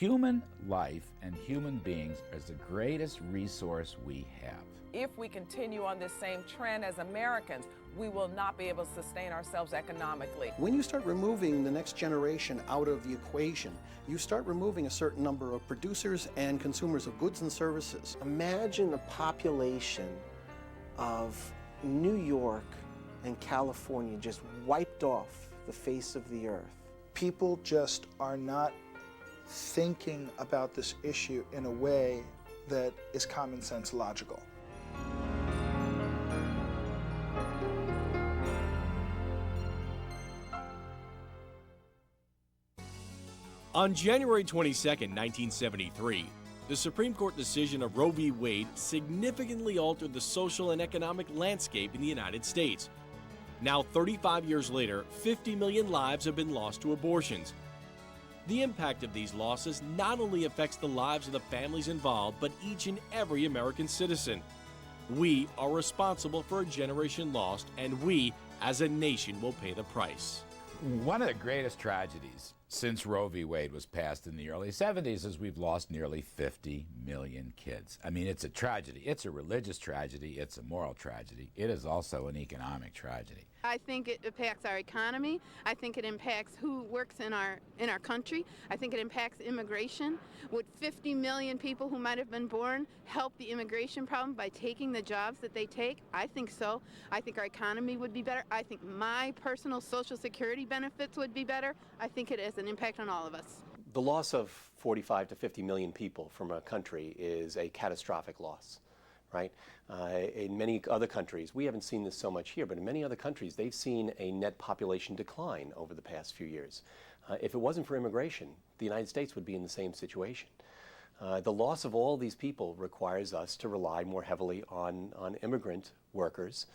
Human life and human beings is the greatest resource we have. If we continue on this same trend as Americans, we will not be able to sustain ourselves economically. When you start removing the next generation out of the equation, you start removing a certain number of producers and consumers of goods and services. Imagine the population of New York and California just wiped off the face of the earth. People just are not thinking about this issue in a way that is common sense logical. On January 22, 1973, the Supreme Court decision of Roe v. Wade significantly altered the social and economic landscape in the United States. Now, 35 years later, 50 million lives have been lost to abortions. The impact of these losses not only affects the lives of the families involved, but each and every American citizen. We are responsible for a generation lost, and we, as a nation, will pay the price. One of the greatest tragedies since Roe v. Wade was passed in the early 70s is we've lost nearly 50 million kids. I mean, it's a tragedy. It's a religious tragedy. It's a moral tragedy. It is also an economic tragedy. I think it impacts our economy. I think it impacts who works in our country. I think it impacts immigration. Would 50 million people who might have been born help the immigration problem by taking the jobs that they take? I think so. I think our economy would be better. I think my personal Social Security benefits would be better. I think it has an impact on all of us. The loss of 45 to 50 million people from a country is a catastrophic loss. Right? In many other countries, we haven't seen this so much here, but in many other countries, they've seen a net population decline over the past few years. If it wasn't for immigration, the United States would be in the same situation. The loss of all these people requires us to rely more heavily on immigrant workers,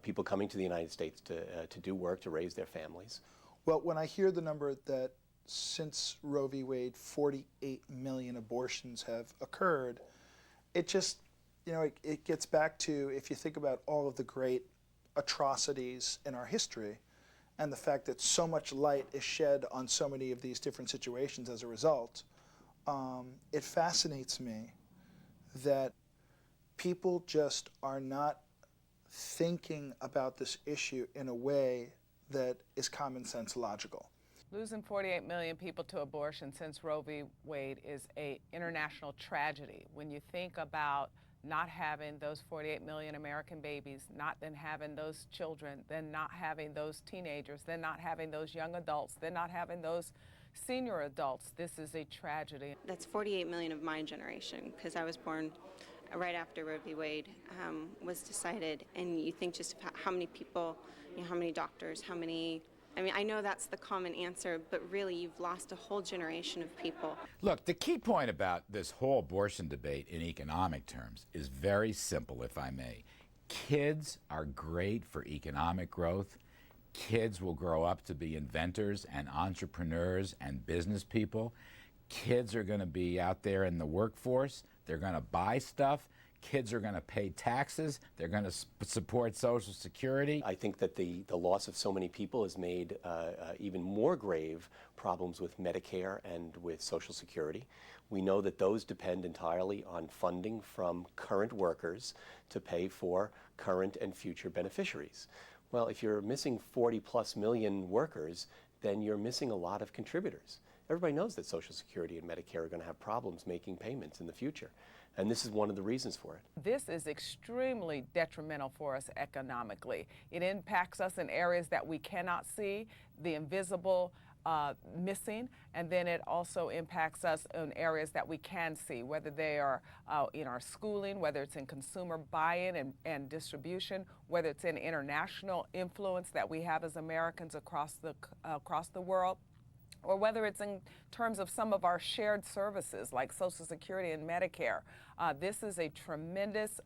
people coming to the United States to do work, to raise their families. Well, when I hear the number that since Roe v. Wade, 48 million abortions have occurred, it just, it gets back to, if you think about all of the great atrocities in our history and the fact that so much light is shed on so many of these different situations as a result, it fascinates me that people just are not thinking about this issue in a way that is common sense logical. Losing 48 million people to abortion since Roe v. Wade is an international tragedy. When you think about not having those 48 million American babies, not then having those children, then not having those teenagers, then not having those young adults, then not having those senior adults, this is a tragedy. That's 48 million of my generation, because I was born right after Roe v. Wade was decided, and you think just about how many people, how many doctors, I know that's the common answer, but really you've lost a whole generation of people. Look, the key point about this whole abortion debate in economic terms is very simple, if I may. Kids are great for economic growth. Kids will grow up to be inventors and entrepreneurs and business people. Kids are going to be out there in the workforce. They're going to buy stuff. Kids are going to pay taxes. They're going to support Social Security. I think that the loss of so many people has made even more grave problems with Medicare and with Social Security. We know that those depend entirely on funding from current workers to pay for current and future beneficiaries. Well, if you're missing 40+ million workers, then you're missing a lot of contributors. Everybody knows that Social Security and Medicare are going to have problems making payments in the future. And this is one of the reasons for it. This is extremely detrimental for us economically. It impacts us in areas that we cannot see, the invisible missing, and then it also impacts us in areas that we can see, whether they are in our schooling, whether it's in consumer buy-in and distribution, whether it's in international influence that we have as Americans across the world, or whether it's in terms of some of our shared services like Social Security and Medicare. This is a tremendous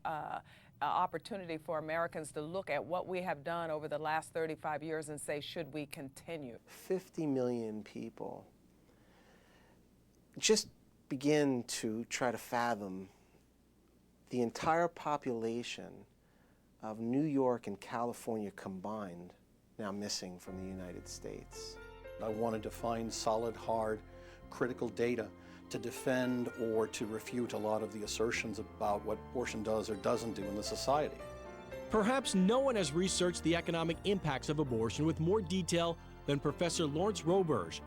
opportunity for Americans to look at what we have done over the last 35 years and say, should we continue? 50 million people. Just begin to try to fathom the entire population of New York and California combined now missing from the United States. I wanted to find solid, hard, critical data to defend or to refute a lot of the assertions about what abortion does or doesn't do in the society. Perhaps no one has researched the economic impacts of abortion with more detail than Professor Lawrence Roberge,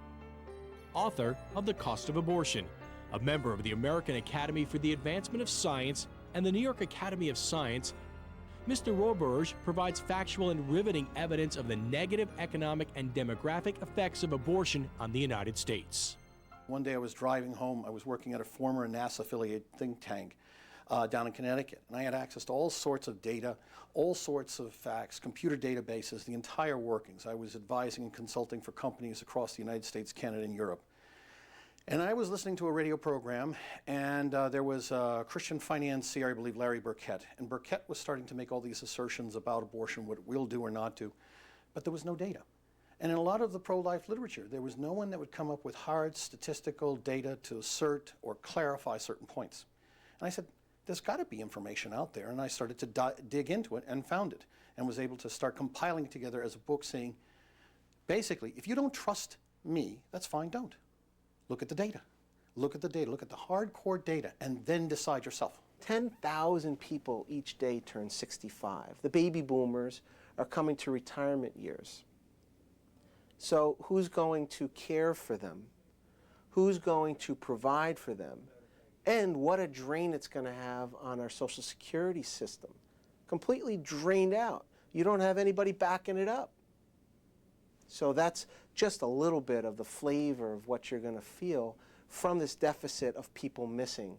author of The Cost of Abortion, a member of the American Academy for the Advancement of Science and the New York Academy of Science. Mr. Roberge provides factual and riveting evidence of the negative economic and demographic effects of abortion on the United States. One day I was driving home. I was working at a former NASA-affiliated think tank down in Connecticut, and I had access to all sorts of data, all sorts of facts, computer databases, the entire workings. I was advising and consulting for companies across the United States, Canada, and Europe. And I was listening to a radio program, and there was a Christian financier, I believe Larry Burkett, and Burkett was starting to make all these assertions about abortion, what it will do or not do, but there was no data. And in a lot of the pro-life literature, there was no one that would come up with hard statistical data to assert or clarify certain points. And I said, there's got to be information out there, and I started to dig into it and found it, and was able to start compiling it together as a book saying, basically, if you don't trust me, that's fine, don't. Look at the data. Look at the data. Look at the hardcore data, and then decide yourself. 10,000 people each day turn 65. The baby boomers are coming to retirement years. So who's going to care for them? Who's going to provide for them? And what a drain it's going to have on our Social Security system. Completely drained out. You don't have anybody backing it up. So that's just a little bit of the flavor of what you're going to feel from this deficit of people missing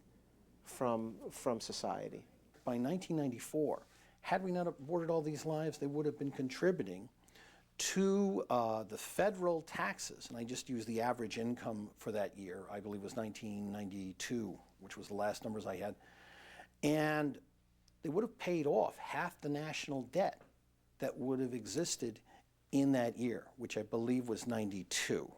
from society. By 1994, had we not aborted all these lives, they would have been contributing to the federal taxes, and I just used the average income for that year, I believe it was 1992, which was the last numbers I had, and they would have paid off half the national debt that would have existed in that year, which I believe was 92.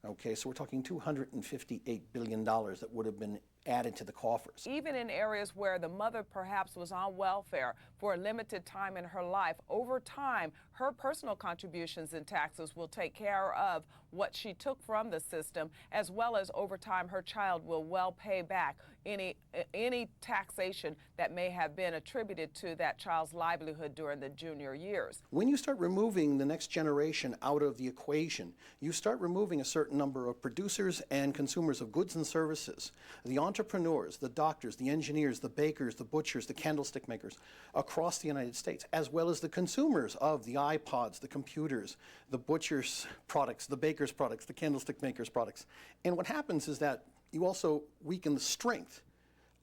Okay, so we're talking $258 billion that would have been added to the coffers. Even in areas where the mother perhaps was on welfare for a limited time in her life, over time, her personal contributions and taxes will take care of what she took from the system, as well as over time her child will well pay back any taxation that may have been attributed to that child's livelihood during the junior years. When you start removing the next generation out of the equation, you start removing a certain number of producers and consumers of goods and services, the entrepreneurs, the doctors, the engineers, the bakers, the butchers, the candlestick makers across the United States, as well as the consumers of the iPods, the computers, the butchers' products, the bakers' products, the candlestick makers' products. And what happens is that you also weaken the strength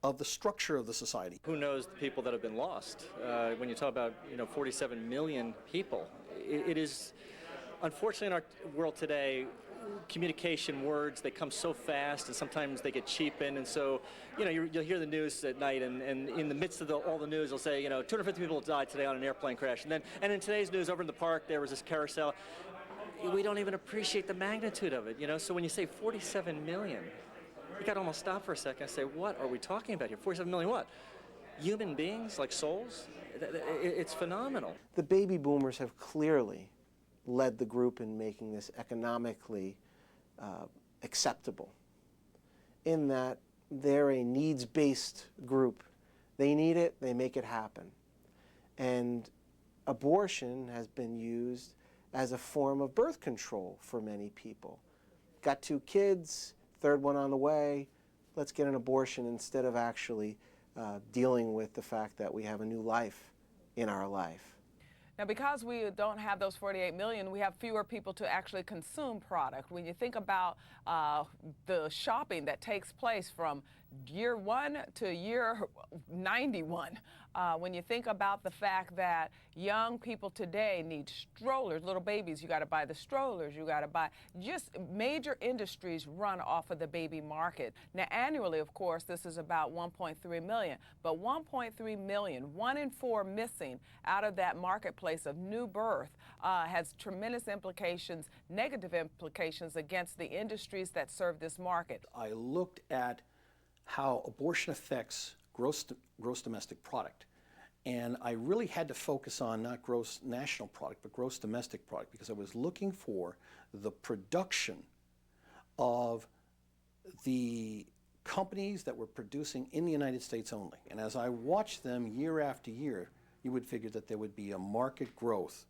of the structure of the society. Who knows the people that have been lost? When you talk about 47 million people, it is, unfortunately in our world today, communication words, they come so fast and sometimes they get cheapened, and so you'll hear the news at night, and in the midst of all the news they'll say 250 people died today on an airplane crash, and in today's news over in the park there was this carousel. We don't even appreciate the magnitude of it, so when you say 47 million, you got to almost stop for a second and say, what are we talking about here? 47 million what? Human beings, like souls? It's phenomenal. The baby boomers have clearly led the group in making this economically acceptable, in that they're a needs-based group. They need it, they make it happen. And abortion has been used as a form of birth control for many people. Got 2 kids, third one on the way, let's get an abortion instead of actually dealing with the fact that we have a new life in our life. Now, because we don't have those 48 million, we have fewer people to actually consume product. When you think about the shopping that takes place from year 1 to year 91, when you think about the fact that young people today need strollers, little babies, you got to buy the strollers, you got to buy, just major industries run off of the baby market. Now, annually, of course, this is about 1.3 million, but 1.3 million, 1 in 4 missing out of that marketplace of new birth has tremendous implications, negative implications against the industries that serve this market. I looked at how abortion affects gross domestic product. And I really had to focus on not gross national product, but gross domestic product, because I was looking for the production of the companies that were producing in the United States only. And as I watched them year after year, you would figure that there would be a market growth,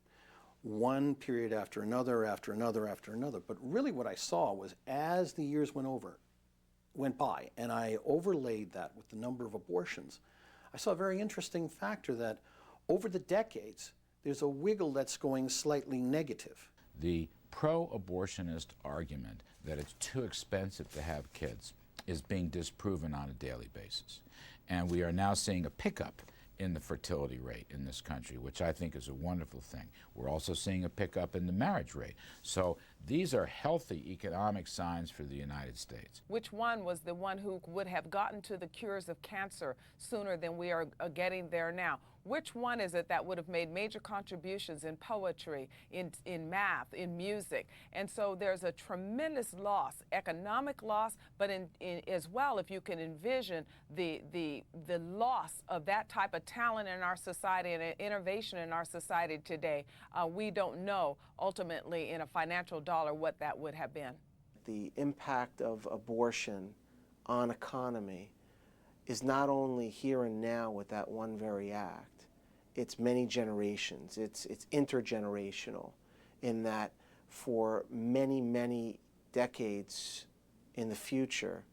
one period after another, after another, after another. But really what I saw was as the years went by, and I overlaid that with the number of abortions, I saw a very interesting factor that over the decades, there's a wiggle that's going slightly negative. The pro-abortionist argument that it's too expensive to have kids is being disproven on a daily basis. And we are now seeing a pickup in the fertility rate in this country, which I think is a wonderful thing. We're also seeing a pickup in the marriage rate. So these are healthy economic signs for the United States. Which one was the one who would have gotten to the cures of cancer sooner than we are getting there now? Which one is it that would have made major contributions in poetry, in math, in music? And so there's a tremendous loss, economic loss, but as well, if you can envision the loss of that type of talent in our society and innovation in our society today, we don't know ultimately in a financial dollar what that would have been. The impact of abortion on economy is not only here and now with that one very act, it's many generations, it's intergenerational, in that for many, many decades in the future,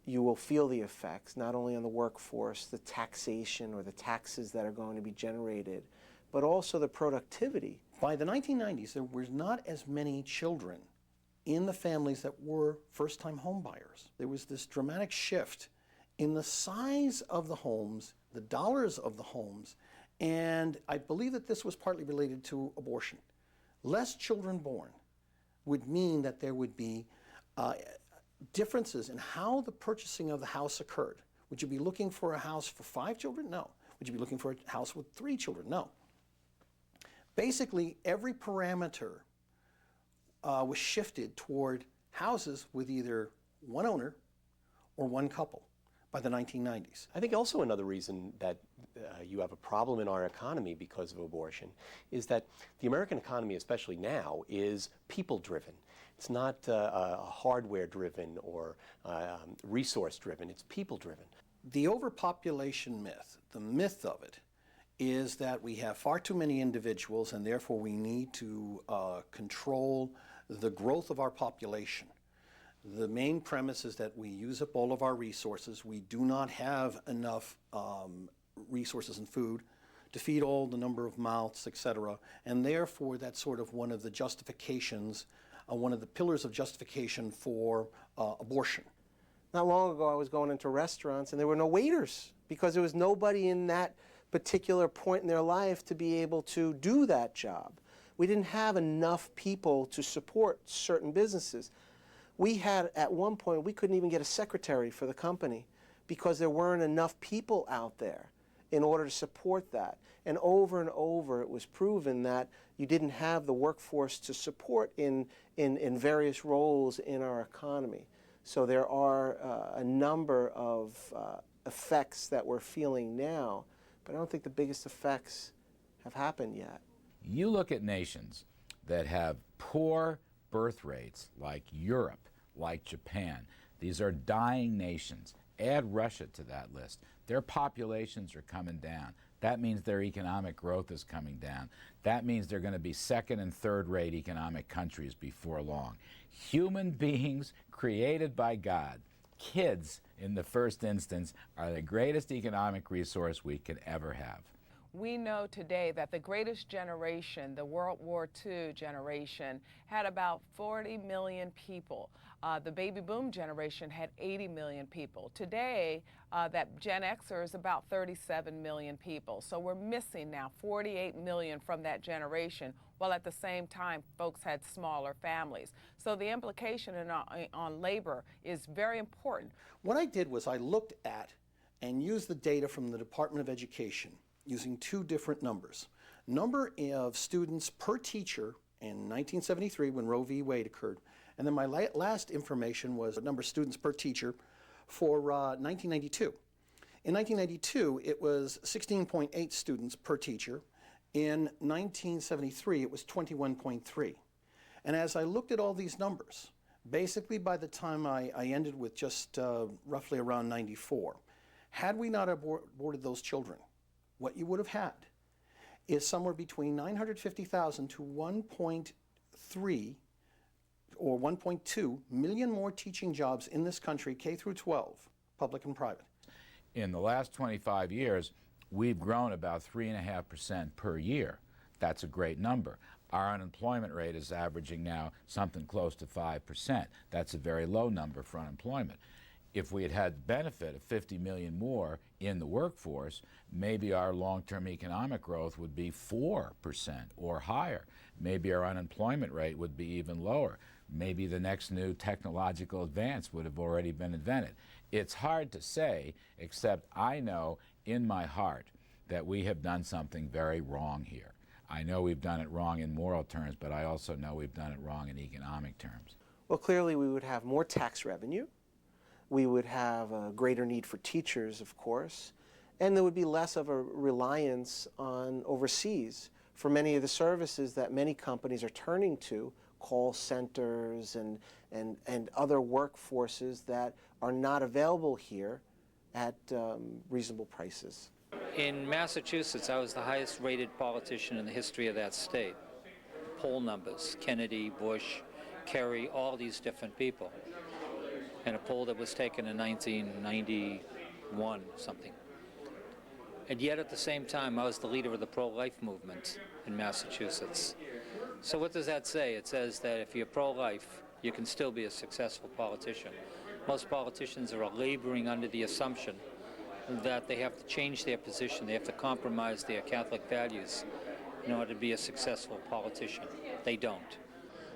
you will feel the effects, not only on the workforce, the taxation or the taxes that are going to be generated, but also the productivity. By the 1990s, there was not as many children in the families that were first-time home buyers. There was this dramatic shift in the size of the homes, the dollars of the homes, and I believe that this was partly related to abortion. Less children born would mean that there would be differences in how the purchasing of the house occurred. Would you be looking for a house for 5 children? No. Would you be looking for a house with 3 children? No. Basically, every parameter was shifted toward houses with either one owner or one couple by the 1990s. I think also another reason that you have a problem in our economy because of abortion is that the American economy, especially now, is people-driven. It's not hardware-driven or resource-driven. It's people-driven. The overpopulation myth, the myth of it, is that we have far too many individuals and therefore we need to control the growth of our population. The main premise is that we use up all of our resources. We do not have enough resources and food to feed all the number of mouths, etc. And therefore, that's sort of one of the justifications, one of the pillars of justification for abortion. Not long ago, I was going into restaurants and there were no waiters because there was nobody in that particular point in their life to be able to do that job. We didn't have enough people to support certain businesses. We had, at one point, we couldn't even get a secretary for the company because there weren't enough people out there in order to support that. And over, it was proven that you didn't have the workforce to support in various roles in our economy. So there are a number of effects that we're feeling now, but I don't think the biggest effects have happened yet. You look at nations that have poor birth rates like Europe, like Japan. These are dying nations. Add Russia to that list. Their populations are coming down. That means their economic growth is coming down. That means they're going to be second and third-rate economic countries before long. Human beings created by God, kids in the first instance, are the greatest economic resource we could ever have. We know today that the greatest generation, the World War II generation, had about 40 million people. The baby boom generation had 80 million people. Today, that Gen Xer is about 37 million people. So we're missing now 48 million from that generation, while at the same time, folks had smaller families. So the implication on labor is very important. What I did was I looked at and used the data from the Department of Education using 2 different numbers. Number of students per teacher in 1973 when Roe v. Wade occurred, and then my last information was the number of students per teacher for 1992. In 1992, it was 16.8 students per teacher. In 1973, it was 21.3. And as I looked at all these numbers, basically by the time I ended with just roughly around 94, had we not aborted those children, what you would have had is somewhere between 950,000 to 1.3 or 1.2 million more teaching jobs in this country, K through 12, public and private. In the last 25 years, we've grown about 3.5% per year. That's a great number. Our unemployment rate is averaging now something close to 5%. That's a very low number for unemployment. If we had had the benefit of 50 million more in the workforce, maybe our long-term economic growth would be 4% or higher. Maybe our unemployment rate would be even lower. Maybe the next new technological advance would have already been invented. It's hard to say, except I know in my heart that we have done something very wrong here. I know we've done it wrong in moral terms, but I also know we've done it wrong in economic terms. Well, clearly we would have more tax revenue. We would have a greater need for teachers, of course, and there would be less of a reliance on overseas for many of the services that many companies are turning to, call centers and other workforces that are not available here at reasonable prices. In Massachusetts, I was the highest rated politician in the history of that state. Poll numbers, Kennedy, Bush, Kerry, all these different people. In a poll that was taken in 1991 something. And yet at the same time, I was the leader of the pro-life movement in Massachusetts. So what does that say? It says that if you're pro-life, you can still be a successful politician. Most politicians are laboring under the assumption that they have to change their position, they have to compromise their Catholic values in order to be a successful politician. They don't.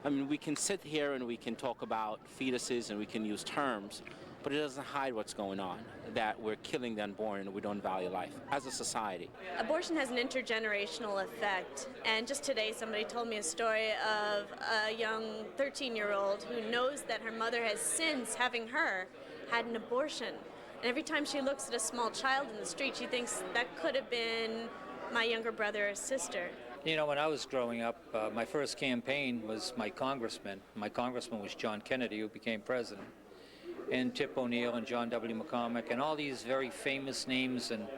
I mean, we can sit here and we can talk about fetuses and we can use terms, but it doesn't hide what's going on, that we're killing the unborn and we don't value life as a society. Abortion has an intergenerational effect, and just today somebody told me a story of a young 13-year-old who knows that her mother has, since having her, had an abortion. And every time she looks at a small child in the street, she thinks that could have been my younger brother or sister. You know, when I was growing up, my first campaign was my congressman. My congressman was John Kennedy, who became president, and Tip O'Neill and John W. McCormick, and all these very famous names in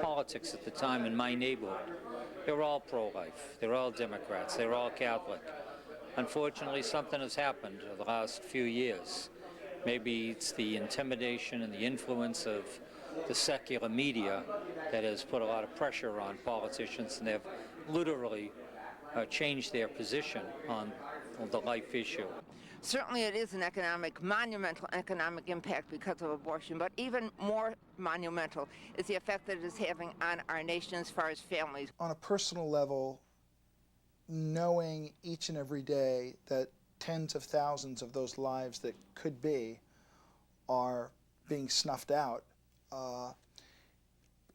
politics at the time in my neighborhood. They were all pro-life. They were all Democrats. They were all Catholic. Unfortunately, something has happened over the last few years. Maybe it's the intimidation and the influence of the secular media that has put a lot of pressure on politicians, and they've literally changed their position on the life issue. Certainly it is an monumental economic impact because of abortion, but even more monumental is the effect that it is having on our nation as far as families. On a personal level, knowing each and every day that tens of thousands of those lives that could be are being snuffed out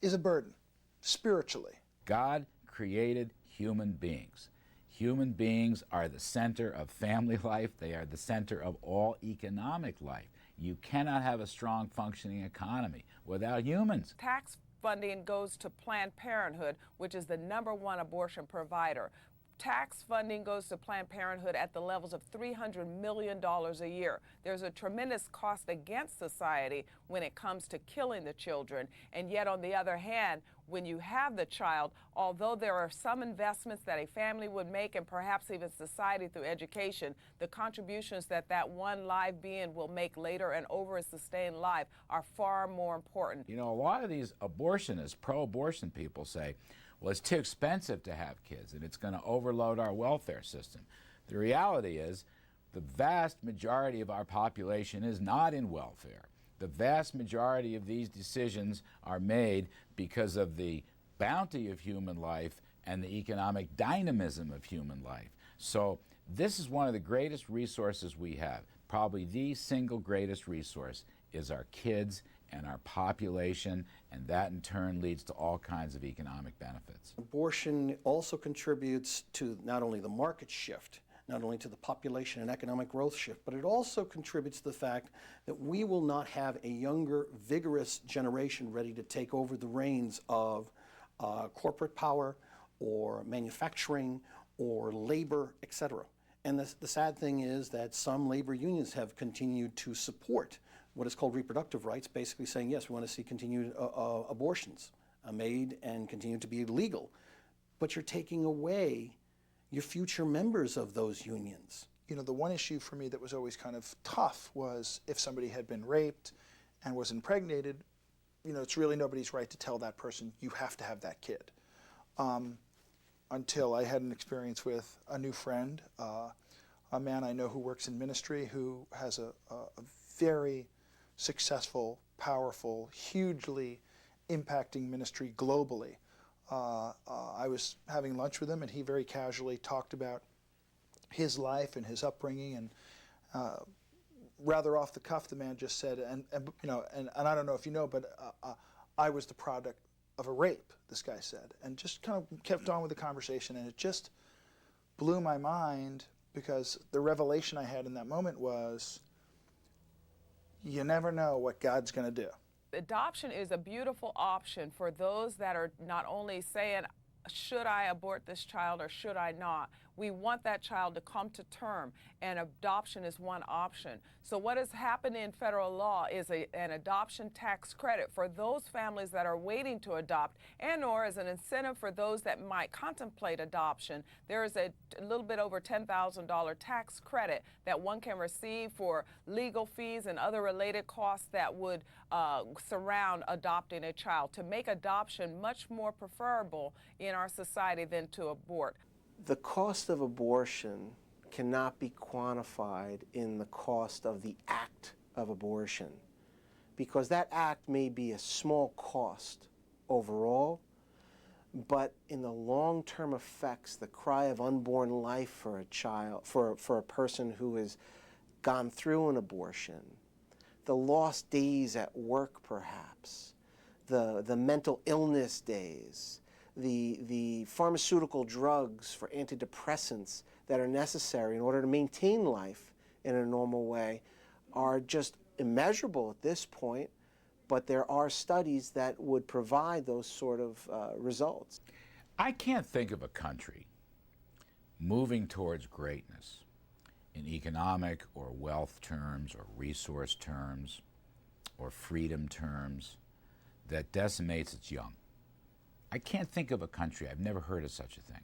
is a burden, spiritually. God created human beings. Human beings are the center of family life. They are the center of all economic life. You cannot have a strong functioning economy without humans. Tax funding goes to Planned Parenthood, which is the #1 abortion provider. Tax funding goes to Planned Parenthood at the levels of $300 million a year. There's a tremendous cost against society when it comes to killing the children. And yet, on the other hand, when you have the child, although there are some investments that a family would make, and perhaps even society through education, the contributions that that one live being will make later and over a sustained life are far more important. You know, a lot of these abortionists, pro-abortion people say, well, it's too expensive to have kids and it's going to overload our welfare system. The reality is the vast majority of our population is not in welfare. The vast majority of these decisions are made because of the bounty of human life and the economic dynamism of human life. So this is one of the greatest resources we have. Probably the single greatest resource is our kids and our population, and that in turn leads to all kinds of economic benefits. Abortion also contributes to not only the market shift, not only to the population and economic growth shift, but it also contributes to the fact that we will not have a younger, vigorous generation ready to take over the reins of corporate power or manufacturing or labor, etc. And the sad thing is that some labor unions have continued to support what is called reproductive rights, basically saying, yes, we want to see continued abortions made and continue to be legal. But you're taking away your future members of those unions. You know, the one issue for me that was always kind of tough was if somebody had been raped and was impregnated, you know, it's really nobody's right to tell that person, you have to have that kid. Until I had an experience with a new friend, a man I know who works in ministry, who has a very successful, powerful, hugely impacting ministry globally. I was having lunch with him, and he very casually talked about his life and his upbringing, and rather off the cuff, the man just said, and you know, and I don't know if you know, but I was the product of a rape, this guy said, and just kind of kept on with the conversation, and it just blew my mind, because the revelation I had in that moment was, you never know what God's going to do. Adoption is a beautiful option for those that are not only saying, should I abort this child or should I not? We want that child to come to term, and adoption is one option. So what has happened in federal law is an adoption tax credit for those families that are waiting to adopt, and or as an incentive for those that might contemplate adoption. There is a little bit over $10,000 tax credit that one can receive for legal fees and other related costs that would surround adopting a child, to make adoption much more preferable in our society than to abort. The cost of abortion cannot be quantified in the cost of the act of abortion, because that act may be a small cost overall, but in the long-term effects, the cry of unborn life for a child, for a person who has gone through an abortion, the lost days at work perhaps, the mental illness days, the pharmaceutical drugs for antidepressants that are necessary in order to maintain life in a normal way are just immeasurable at this point, but there are studies that would provide those sort of results. I can't think of a country moving towards greatness in economic or wealth terms or resource terms or freedom terms that decimates its young. I can't think of a country, I've never heard of such a thing.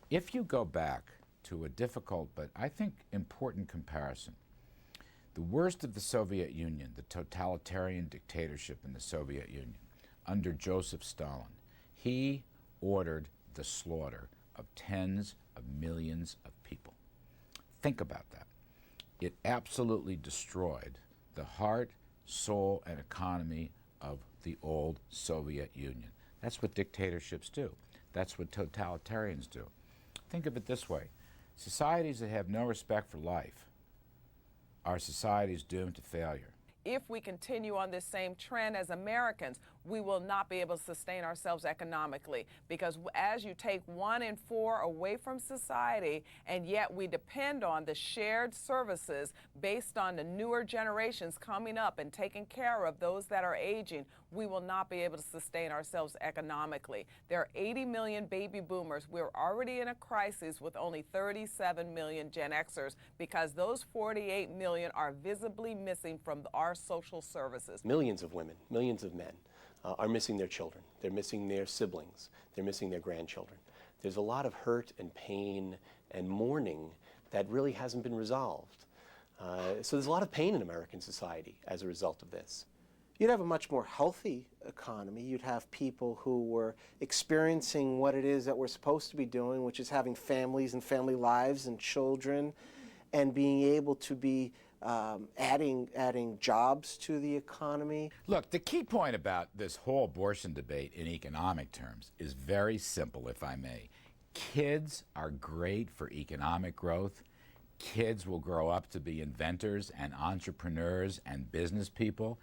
If you go back to a difficult but I think important comparison, the worst of the Soviet Union, the totalitarian dictatorship in the Soviet Union, under Joseph Stalin, he ordered the slaughter of tens of millions of people. Think about that. It absolutely destroyed the heart, soul, and economy of the old Soviet Union. That's what dictatorships do. That's what totalitarians do. Think of it this way. Societies that have no respect for life are societies doomed to failure. If we continue on this same trend as Americans, we will not be able to sustain ourselves economically, because as you take 1 in 4 away from society, and yet we depend on the shared services based on the newer generations coming up and taking care of those that are aging, we will not be able to sustain ourselves economically. There are 80 million baby boomers. We're already in a crisis with only 37 million Gen Xers, because those 48 million are visibly missing from our social services. Millions of women, millions of men are missing their children. They're missing their siblings. They're missing their grandchildren. There's a lot of hurt and pain and mourning that really hasn't been resolved. So there's a lot of pain in American society as a result of this. You'd have a much more healthy economy. You'd have people who were experiencing what it is that we're supposed to be doing, which is having families and family lives and children, and being able to be adding jobs to the economy. Look, the key point about this whole abortion debate in economic terms is very simple, if I may. Kids are great for economic growth. Kids will grow up to be inventors and entrepreneurs and business people.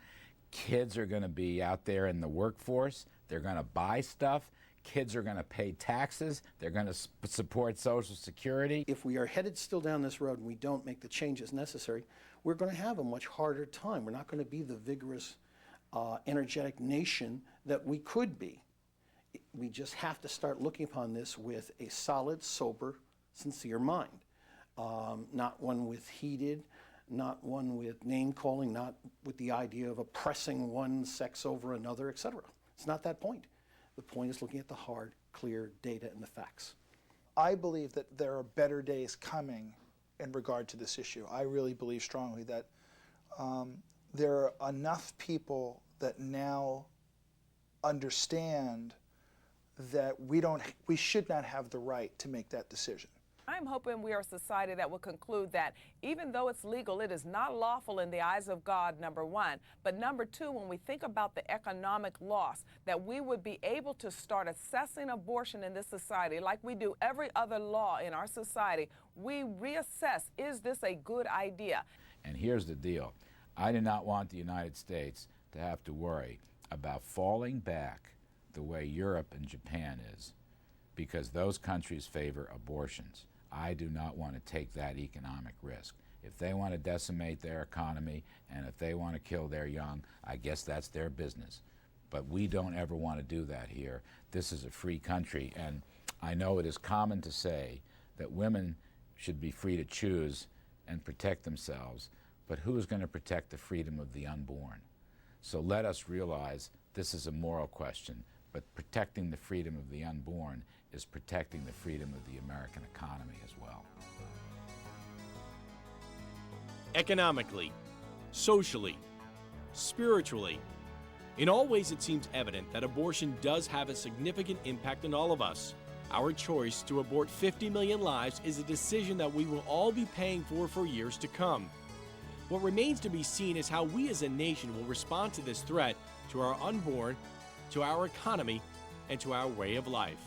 Kids are going to be out there in the workforce. They're going to buy stuff. Kids are going to pay taxes. They're going to support Social Security. If we are headed still down this road and we don't make the changes necessary, we're going to have a much harder time. We're not going to be the vigorous, energetic nation that we could be. We just have to start looking upon this with a solid, sober, sincere mind. not one with heated, not one with name calling, not with the idea of oppressing one sex over another, etc. It's not that point. The point is looking at the hard, clear data and the facts. I believe that there are better days coming in regard to this issue. I really believe strongly that there are enough people that now understand that we should not have the right to make that decision. I'm hoping we are a society that will conclude that even though it's legal, it is not lawful in the eyes of God, number one. But number two, when we think about the economic loss, that we would be able to start assessing abortion in this society like we do every other law in our society. We reassess, is this a good idea? And here's the deal. I do not want the United States to have to worry about falling back the way Europe and Japan is, because those countries favor abortions. I do not want to take that economic risk. If they want to decimate their economy and if they want to kill their young, I guess that's their business. But we don't ever want to do that here. This is a free country, and I know it is common to say that women should be free to choose and protect themselves, but who's going to protect the freedom of the unborn? So let us realize this is a moral question, but protecting the freedom of the unborn is protecting the freedom of the American economy as well. Economically, socially, spiritually, in all ways it seems evident that abortion does have a significant impact on all of us. Our choice to abort 50 million lives is a decision that we will all be paying for years to come. What remains to be seen is how we as a nation will respond to this threat to our unborn, to our economy, and to our way of life.